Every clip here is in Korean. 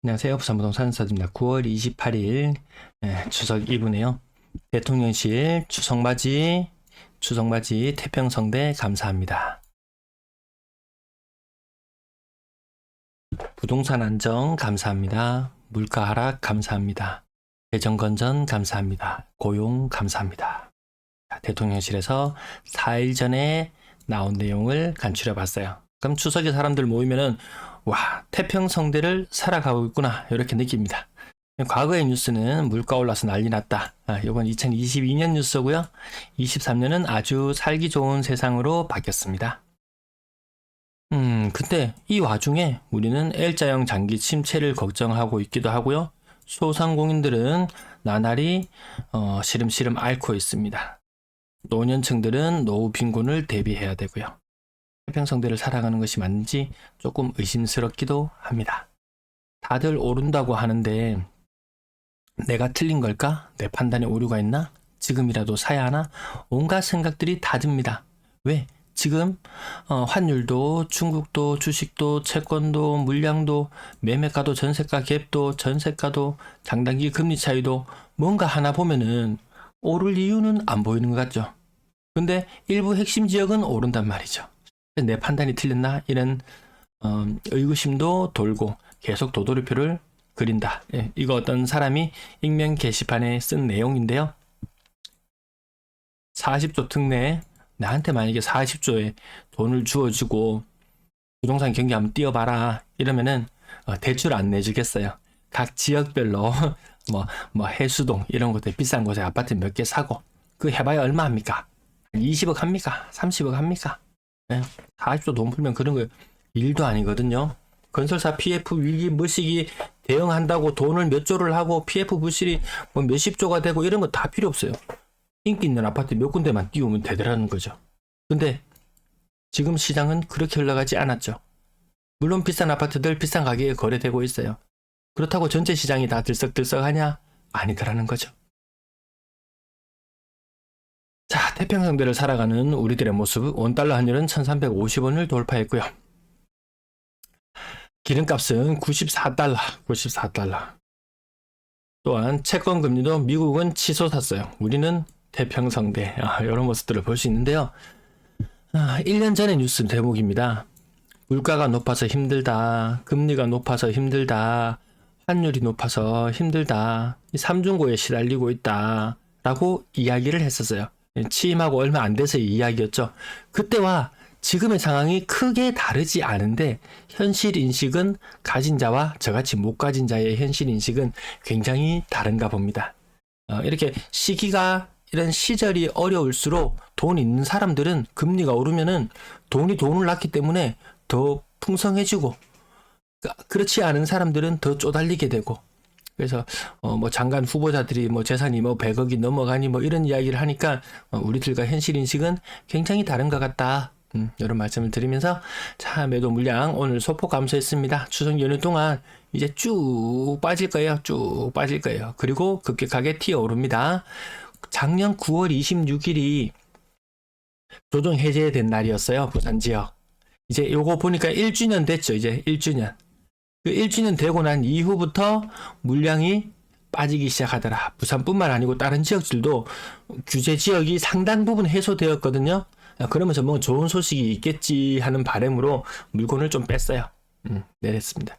안녕하세요. 부산부동산 서입니다. 9월 28일 추석 이브네요. 대통령실 추석맞이 태평성대 감사합니다. 부동산 안정 감사합니다. 물가 하락 감사합니다. 대정건전 감사합니다. 고용 감사합니다. 대통령실에서 4일 전에 나온 내용을 간추려 봤어요. 그럼 추석에 사람들 모이면은 와, 태평성대를 살아가고 있구나 이렇게 느낍니다. 과거의 뉴스는 물가 올라서 난리 났다. 이건 2022년 뉴스고요. 23년은 아주 살기 좋은 세상으로 바뀌었습니다. 근데 이 와중에 우리는 L자형 장기 침체를 걱정하고 있기도 하고요. 소상공인들은 나날이 시름시름 앓고 있습니다. 노년층들은 노후 빈곤을 대비해야 되고요. 태평성대를 살아가는 것이 맞는지 조금 의심스럽기도 합니다. 다들 오른다고 하는데 내가 틀린 걸까? 내 판단에 오류가 있나? 지금이라도 사야 하나? 온갖 생각들이 다 듭니다. 왜? 지금 환율도 중국도 주식도 채권도 물량도 매매가도 전세가 갭도 전세가도 장단기 금리 차이도 뭔가 하나 보면은 오를 이유는 안 보이는 것 같죠. 근데 일부 핵심 지역은 오른단 말이죠. 내 판단이 틀렸나? 이런 의구심도 돌고 계속 도돌이표를 그린다. 이거 어떤 사람이 익명 게시판에 쓴 내용인데요. 40조 특례, 나한테 만약에 40조에 돈을 주어주고 부동산 경기 한번 띄워봐라 이러면은 대출 안 내주겠어요. 각 지역별로 뭐 해수동 이런 곳에 비싼 곳에 아파트 몇 개 사고 그 해봐야 얼마 합니까? 20억 합니까? 30억 합니까? 40조 돈 풀면 그런 거 일도 아니거든요. 건설사 PF 위기 뭐시기 대응한다고 돈을 몇 조를 하고 PF 부실이 뭐 몇십 조가 되고 이런 거 다 필요 없어요. 인기 있는 아파트 몇 군데만 띄우면 되더라는 거죠. 근데 지금 시장은 그렇게 흘러가지 않았죠. 물론 비싼 아파트들 비싼 가격에 거래되고 있어요. 그렇다고 전체 시장이 다 들썩들썩하냐? 아니더라는 거죠. 자, 태평성대를 살아가는 우리들의 모습, 원달러 환율은 1350원을 돌파했고요. 기름값은 94달러. 또한 채권 금리도 미국은 치솟았어요. 우리는 태평성대, 이런 모습들을 볼 수 있는데요. 1년 전의 뉴스 대목입니다. 물가가 높아서 힘들다. 금리가 높아서 힘들다. 환율이 높아서 힘들다. 삼중고에 시달리고 있다. 라고 이야기를 했었어요. 취임하고 얼마 안 돼서의 이야기였죠. 그때와 지금의 상황이 크게 다르지 않은데 현실 인식은 가진 자와 저같이 못 가진 자의 현실 인식은 굉장히 다른가 봅니다. 이렇게 시기가 이런 시절이 어려울수록 돈 있는 사람들은 금리가 오르면은 돈을 낳기 때문에 더 풍성해지고 그렇지 않은 사람들은 더 쪼달리게 되고 그래서 뭐 장관 후보자들이 뭐 재산이 뭐 100억이 넘어가니 뭐 이런 이야기를 하니까 우리들과 현실 인식은 굉장히 다른 것 같다. 이런 말씀을 드리면서 자, 매도 물량 오늘 소폭 감소했습니다. 추석 연휴 동안 이제 쭉 빠질 거예요. 그리고 급격하게 튀어오릅니다. 작년 9월 26일이 조정 해제된 날이었어요. 부산 지역. 이제 요거 보니까 1주년 됐죠. 이제 1주년. 그 1주년 되고 난 이후부터 물량이 빠지기 시작하더라. 부산뿐만 아니고 다른 지역들도 규제 지역이 상당 부분 해소되었거든요. 그러면서 뭐 좋은 소식이 있겠지 하는 바람으로 물건을 좀 뺐어요. 내렸습니다.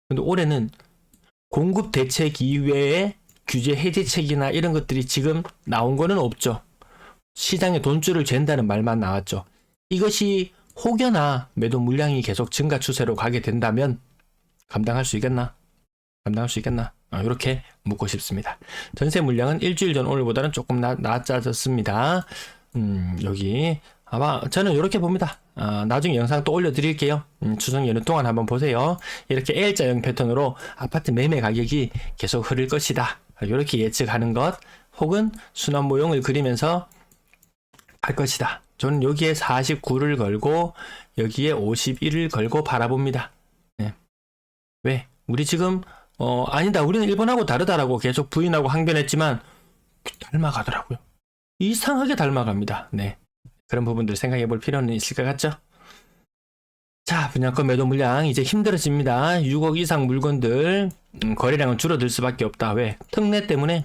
근데 올해는 공급 대책 이외에 규제 해제책이나 이런 것들이 지금 나온 거는 없죠. 시장에 돈줄을 잰다는 말만 나왔죠. 이것이 혹여나 매도 물량이 계속 증가 추세로 가게 된다면 감당할 수 있겠나? 이렇게 묻고 싶습니다. 전세 물량은 일주일 전 오늘보다는 조금 낮아졌습니다. 여기 아마 저는 이렇게 봅니다. 나중에 영상 또 올려드릴게요. 추석 연휴 동안 한번 보세요. 이렇게 L자형 패턴으로 아파트 매매 가격이 계속 흐를 것이다. 이렇게 예측하는 것 혹은 순환 모형을 그리면서 할 것이다. 저는 여기에 49를 걸고 여기에 51을 걸고 바라봅니다. 네. 왜? 우리 지금 아니다. 우리는 일본하고 다르다라고 계속 부인하고 항변했지만 닮아가더라고요. 이상하게 닮아갑니다. 네. 그런 부분들 생각해 볼 필요는 있을 것 같죠? 자, 분양권 매도 물량 이제 힘들어집니다. 6억 이상 물건들 거래량은 줄어들 수밖에 없다. 왜? 특례 때문에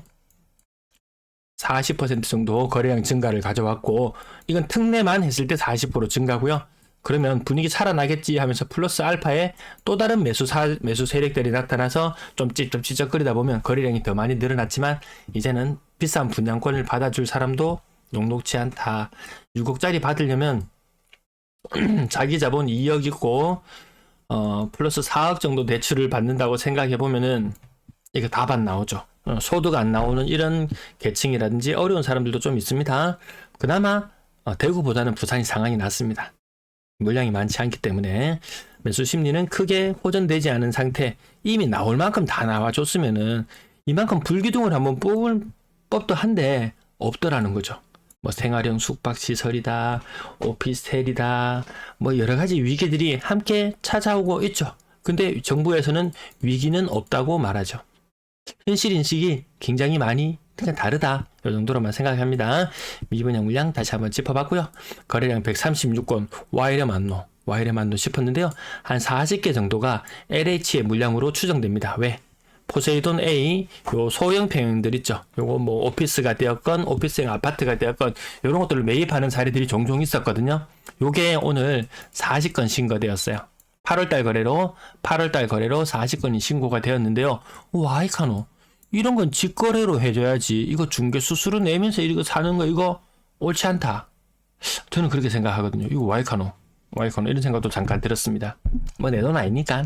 40% 정도 거래량 증가를 가져왔고, 이건 특례만 했을 때 40% 증가고요. 그러면 분위기 살아나겠지 하면서 플러스 알파에 또 다른 매수 세력들이 나타나서 좀 찌적찌적거리다 보면 거래량이 더 많이 늘어났지만, 이제는 비싼 분양권을 받아줄 사람도 녹록지 않다. 6억짜리 받으려면 자기 자본 2억 있고 플러스 4억 정도 대출을 받는다고 생각해 보면은 이거 답 안 나오죠. 소득 안 나오는 이런 계층이라든지 어려운 사람들도 좀 있습니다. 그나마 대구보다는 부산이 상황이 낫습니다. 물량이 많지 않기 때문에 매수 심리는 크게 호전되지 않은 상태. 이미 나올 만큼 다 나와줬으면은 이만큼 불기둥을 한번 뽑을 법도 한데 없더라는 거죠. 뭐 생활형 숙박시설이다, 오피스텔이다, 뭐 여러 가지 위기들이 함께 찾아오고 있죠. 근데 정부에서는 위기는 없다고 말하죠. 현실 인식이 굉장히 많이 그냥 다르다. 이 정도로만 생각합니다. 미분양 물량 다시 한번 짚어봤고요. 거래량 136건 와이래 만노 싶었는데요. 한 40개 정도가 LH의 물량으로 추정됩니다. 왜? 포세이돈 A, 요 소형 평형들 있죠. 요거 뭐 오피스가 되었건 오피스형 아파트가 되었건 요런 것들을 매입하는 사례들이 종종 있었거든요. 요게 오늘 40건 신고되었어요. 8월달 거래로 40건이 신고가 되었는데요. 와이카노 이런 건 직거래로 해줘야지. 이거 중개 수수료 내면서 이거 사는 거 이거 옳지 않다. 저는 그렇게 생각하거든요. 이거 와이카노 이런 생각도 잠깐 들었습니다. 뭐 내 돈 아니니까.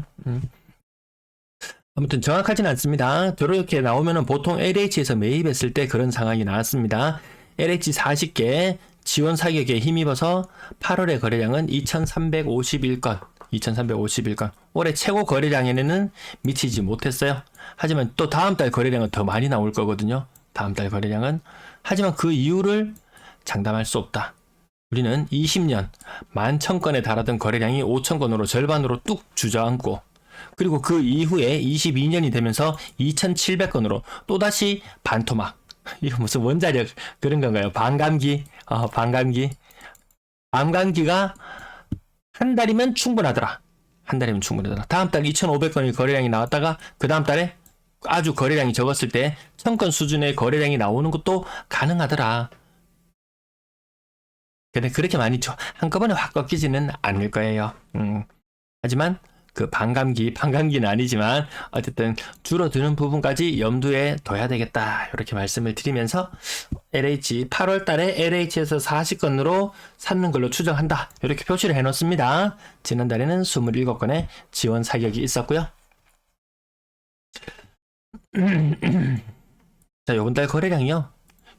아무튼 정확하진 않습니다. 이렇게 나오면은 보통 LH에서 매입했을 때 그런 상황이 나왔습니다. LH 40개 지원 사격에 힘입어서 8월의 거래량은 2351건. 올해 최고 거래량에는 미치지 못했어요. 하지만 또 다음 달 거래량은 더 많이 나올 거거든요. 하지만 그 이유를 장담할 수 없다. 우리는 20년 11,000건에 달하던 거래량이 5,000건으로 절반으로 뚝 주저앉고, 그리고 그 이후에 22년이 되면서 2,700건으로 또다시 반토막. 이거 무슨 원자력 그런 건가요? 반감기. 반감기가 한 달이면 충분하더라. 다음 달 2,500건의 거래량이 나왔다가 그 다음 달에 아주 거래량이 적었을 때 1,000건 수준의 거래량이 나오는 것도 가능하더라. 근데 그렇게 많이 한꺼번에 확 꺾이지는 않을 거예요. 하지만 그 반감기는 아니지만 어쨌든 줄어드는 부분까지 염두에 둬야 되겠다. 이렇게 말씀을 드리면서 LH 8월 달에 LH에서 40건으로 샀는 걸로 추정한다. 이렇게 표시를 해 놓습니다. 지난달에는 27건의 지원 사격이 있었고요. 자, 요번 달 거래량이요.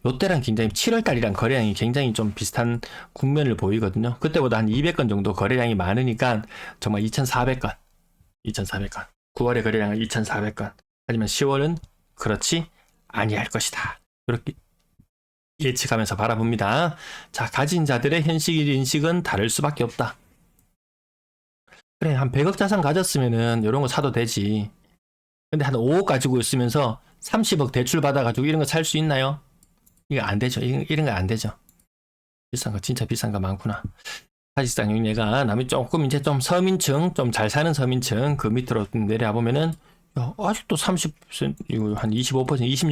요때랑 굉장히 7월 달이랑 거래량이 굉장히 좀 비슷한 국면을 보이거든요. 그때보다 한 200건 정도 거래량이 많으니까 정말 2,400건. 9월의 거래량은 2,400건. 하지만 10월은 그렇지 아니할 것이다. 이렇게 예측하면서 바라봅니다. 자, 가진 자들의 현실 인식은 다를 수밖에 없다. 그래, 한 100억 자산 가졌으면은 이런 거 사도 되지. 근데 한 5억 가지고 있으면서 30억 대출 받아가지고 이런 거 살 수 있나요? 이거 안 되죠. 이런 거 안 되죠. 진짜 비싼 거 많구나. 사실상 얘가 남이 조금 이제 좀 서민층, 좀 잘 사는 서민층 그 밑으로 내려보면은 아직도 30%, 한 25%,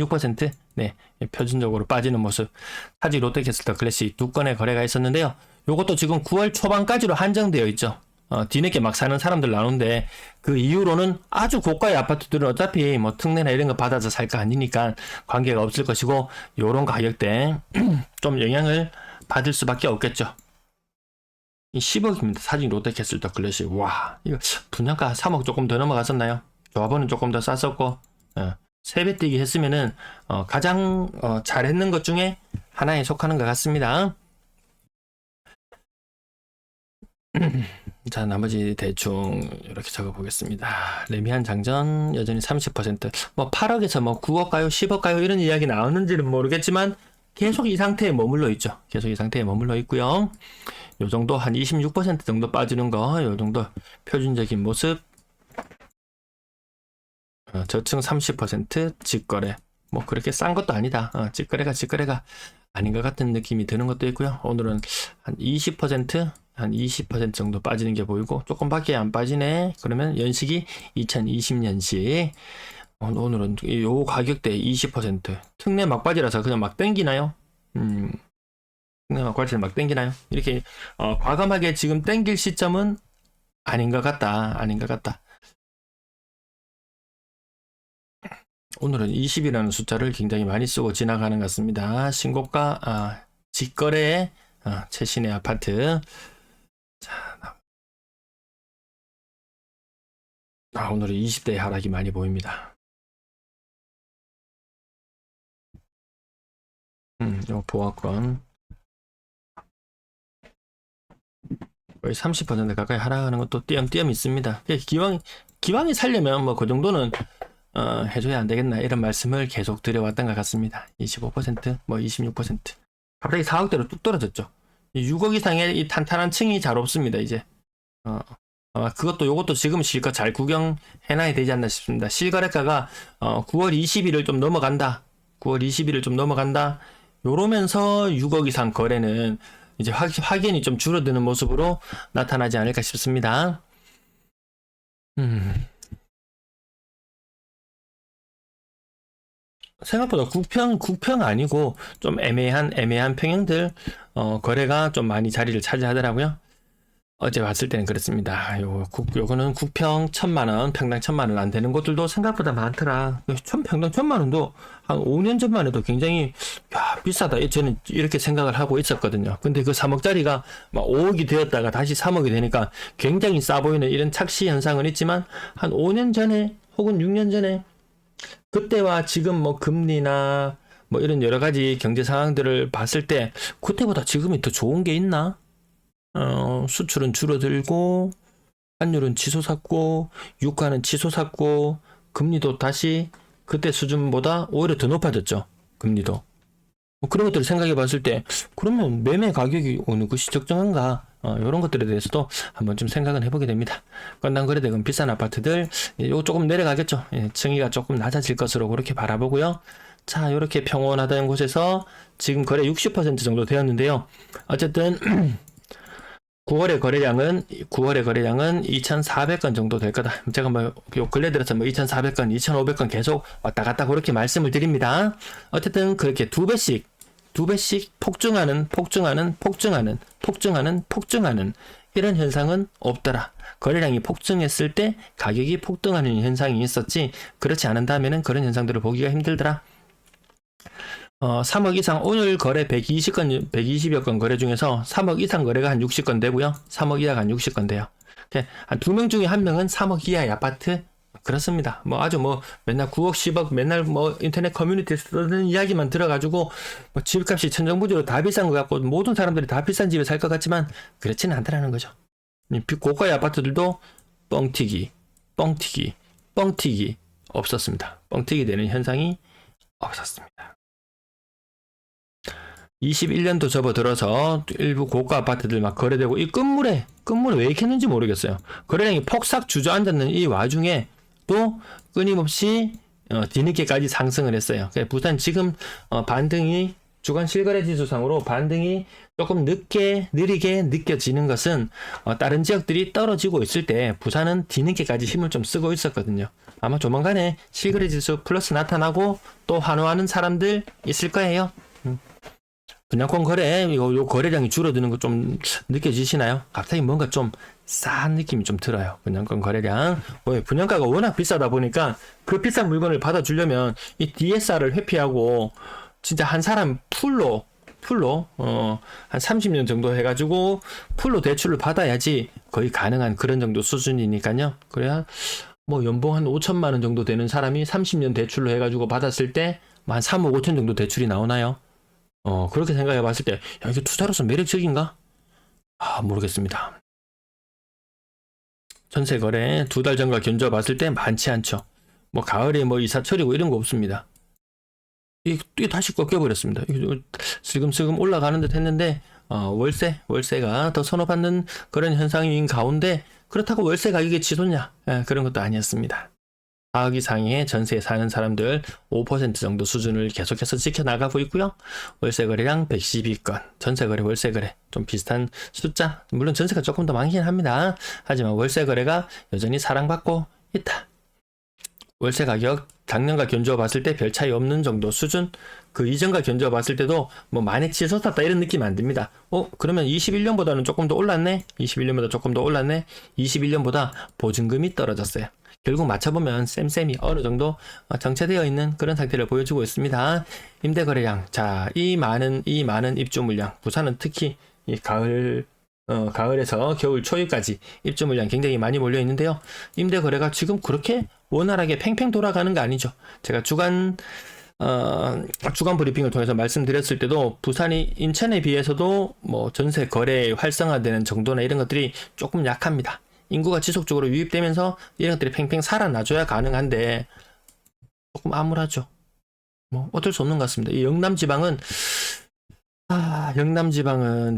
26% 네, 표준적으로 빠지는 모습. 사직 롯데캐슬터 클래식 2건의 거래가 있었는데요. 요것도 지금 9월 초반까지로 한정되어 있죠. 뒤늦게 막 사는 사람들 나오는데 그 이후로는 아주 고가의 아파트들은 어차피 뭐 특례나 이런 거 받아서 살 거 아니니까 관계가 없을 것이고, 요런 가격대 좀 영향을 받을 수밖에 없겠죠. 이 10억입니다. 사직 롯데캐슬터 클래식. 와, 이거 분양가 3억 조금 더 넘어갔었나요? 조합원은 조금 더 쌌었고, 3배 뛰기 했으면은 가장 잘했는 것 중에 하나에 속하는 것 같습니다. 자, 나머지 대충 이렇게 적어보겠습니다. 레미안 장전 여전히 30%, 뭐 8억에서 뭐 9억 가요, 10억 가요 이런 이야기 나오는지는 모르겠지만 계속 이 상태에 머물러 있죠. 있고요. 요 정도 한 26% 정도 빠지는 거, 요 정도 표준적인 모습. 저층 30% 직거래. 뭐 그렇게 싼 것도 아니다. 직거래가 아닌 것 같은 느낌이 드는 것도 있고요. 오늘은 한 20%, 한 20% 정도 빠지는 게 보이고 조금밖에 안 빠지네. 그러면 연식이 2020년식. 오늘은 요 가격대 20%. 특례 막바지라서 그냥 막 땡기나요? 특례 막바지를 막 땡기나요? 이렇게 과감하게 지금 땡길 시점은 아닌 것 같다. 아닌 것 같다. 오늘은 20이라는 숫자를 굉장히 많이 쓰고 지나가는 것 같습니다. 신고가 직거래 최신의 아파트. 자, 오늘은 20대 하락이 많이 보입니다. 요 보합권 거의 30% 가까이 하락하는 것도 띄엄띄엄 있습니다. 기왕이 살려면 뭐 그 정도는 해줘야 안 되겠나 이런 말씀을 계속 드려왔던 것 같습니다. 25%, 뭐 26%. 갑자기 4억대로 뚝 떨어졌죠. 6억 이상의 이 탄탄한 층이 잘 없습니다. 이제 요것도 지금 실컷 잘 구경해놔야 되지 않나 싶습니다. 실거래가가 9월 20일을 좀 넘어간다. 9월 20일을 좀 넘어간다. 요러면서 6억 이상 거래는 이제 확연히 좀 줄어드는 모습으로 나타나지 않을까 싶습니다. 생각보다 국평 아니고 좀 애매한 평형들 거래가 좀 많이 자리를 차지하더라고요. 어제 봤을 때는 그렇습니다. 요거는 국평 1,000만원, 평당 1,000만원 안 되는 곳들도 생각보다 많더라. 평당 1,000만원도 한 5년 전만 해도 굉장히, 비싸다. 저는 이렇게 생각을 하고 있었거든요. 근데 그 3억짜리가 막 5억이 되었다가 다시 3억이 되니까 굉장히 싸 보이는 이런 착시 현상은 있지만, 한 5년 전에, 혹은 6년 전에, 그때와 지금 뭐 금리나 뭐 이런 여러 가지 경제 상황들을 봤을 때, 그때보다 지금이 더 좋은 게 있나? 수출은 줄어들고 환율은 치솟았고 유가는 치솟았고 금리도 다시 그때 수준보다 오히려 더 높아졌죠. 금리도. 뭐 그런 것들을 생각해 봤을 때 그러면 매매 가격이 어느 것이 적정한가 이런 것들에 대해서도 한번 좀 생각은 해보게 됩니다. 건당 거래대금 비싼 아파트들 요 조금 내려가겠죠. 층위가 조금 낮아질 것으로 그렇게 바라보고요. 자, 이렇게 평온하다는 곳에서 지금 거래 60% 정도 되었는데요. 어쨌든 9월의 거래량은 2,400건 정도 될 거다. 제가 뭐 요 근래 들어서 뭐 2,400건, 2,500건 계속 왔다 갔다 그렇게 말씀을 드립니다. 어쨌든 그렇게 두 배씩 폭증하는 이런 현상은 없더라. 거래량이 폭증했을 때 가격이 폭등하는 현상이 있었지, 그렇지 않은다면은 그런 현상들을 보기가 힘들더라. 3억 이상, 오늘 거래 120여 건 거래 중에서 3억 이상 거래가 한 60건 되고요. 3억 이하가 한 60건 돼요. 한 2명 중에 1명은 3억 이하의 아파트. 그렇습니다. 뭐 아주 뭐 맨날 9억, 10억 맨날 뭐 인터넷 커뮤니티에 쓰는 이야기만 들어가지고 뭐 집값이 천정부지로 다 비싼 것 같고 모든 사람들이 다 비싼 집에 살 것 같지만 그렇지는 않다라는 거죠. 고가의 아파트들도 뻥튀기 없었습니다. 뻥튀기 되는 현상이 없었습니다. 21년도 접어들어서 일부 고가 아파트들 막 거래되고, 이 끝물에 왜 이렇게 했는지 모르겠어요. 거래량이 폭삭 주저앉았는 이 와중에 또 끊임없이 뒤늦게까지 상승을 했어요. 부산 지금 반등이 주간 실거래 지수상으로 반등이 조금 느리게 느껴지는 것은 다른 지역들이 떨어지고 있을 때 부산은 뒤늦게까지 힘을 좀 쓰고 있었거든요. 아마 조만간에 실거래 지수 플러스 나타나고 또 환호하는 사람들 있을 거예요. 분양권 거래, 요 거래량이 줄어드는 거 좀 느껴지시나요? 갑자기 뭔가 좀 싸한 느낌이 좀 들어요. 분양권 거래량. 분양가가 워낙 비싸다 보니까 그 비싼 물건을 받아주려면 이 DSR을 회피하고 진짜 한 사람 풀로 한 30년 정도 해가지고 풀로 대출을 받아야지 거의 가능한 그런 정도 수준이니까요. 그래야 뭐 연봉 한 5천만 원 정도 되는 사람이 30년 대출로 해가지고 받았을 때 한 3억 5천 정도 대출이 나오나요? 그렇게 생각해 봤을 때, 이게 투자로서 매력적인가? 모르겠습니다. 전세 거래 2달 전과 견주어 봤을 때 많지 않죠. 뭐, 가을에 뭐 이사철이고 이런 거 없습니다. 이게 다시 꺾여버렸습니다. 슬금슬금 올라가는 듯 했는데, 월세가 더 선호받는 그런 현상인 가운데, 그렇다고 월세 가격이 치솟냐? 그런 것도 아니었습니다. 4억 이상의 전세에 사는 사람들 5% 정도 수준을 계속해서 지켜나가고 있고요. 월세 거래량 112건, 전세 거래, 월세 거래 좀 비슷한 숫자. 물론 전세가 조금 더 많긴 합니다. 하지만 월세 거래가 여전히 사랑받고 있다. 월세 가격 작년과 견주어 봤을 때 별 차이 없는 정도 수준. 그 이전과 견주어 봤을 때도 뭐 많이 치솟았다 이런 느낌 안 듭니다. 그러면 21년보다는 조금 더 올랐네? 21년보다 조금 더 올랐네? 21년보다 보증금이 떨어졌어요. 결국 맞춰보면 쌤쌤이 어느 정도 정체되어 있는 그런 상태를 보여주고 있습니다. 임대거래량. 자, 이 많은 입주 물량. 부산은 특히 이 가을에서 겨울 초까지 입주 물량 굉장히 많이 몰려 있는데요. 임대 거래가 지금 그렇게 원활하게 팽팽 돌아가는 거 아니죠. 제가 주간 브리핑을 통해서 말씀드렸을 때도 부산이 인천에 비해서도 뭐 전세 거래 활성화되는 정도나 이런 것들이 조금 약합니다. 인구가 지속적으로 유입되면서 이런 것들이 팽팽 살아나줘야 가능한데 조금 암울하죠. 뭐 어쩔 수 없는 것 같습니다. 이 영남 지방은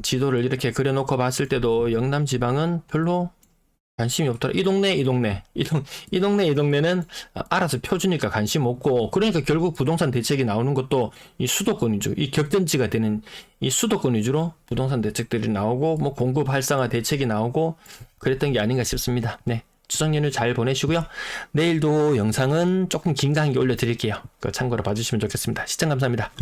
지도를 이렇게 그려놓고 봤을 때도 영남 지방은 별로 관심이 없더라. 이 동네는 알아서 펴주니까 관심 없고, 그러니까 결국 부동산 대책이 나오는 것도 이 수도권 위주, 이 격전지가 되는 이 수도권 위주로 부동산 대책들이 나오고, 뭐 공급 활성화 대책이 나오고 그랬던 게 아닌가 싶습니다. 네. 추석 연휴 잘 보내시고요. 내일도 영상은 조금 긴 거 한 개 올려드릴게요. 그거 참고로 봐주시면 좋겠습니다. 시청 감사합니다.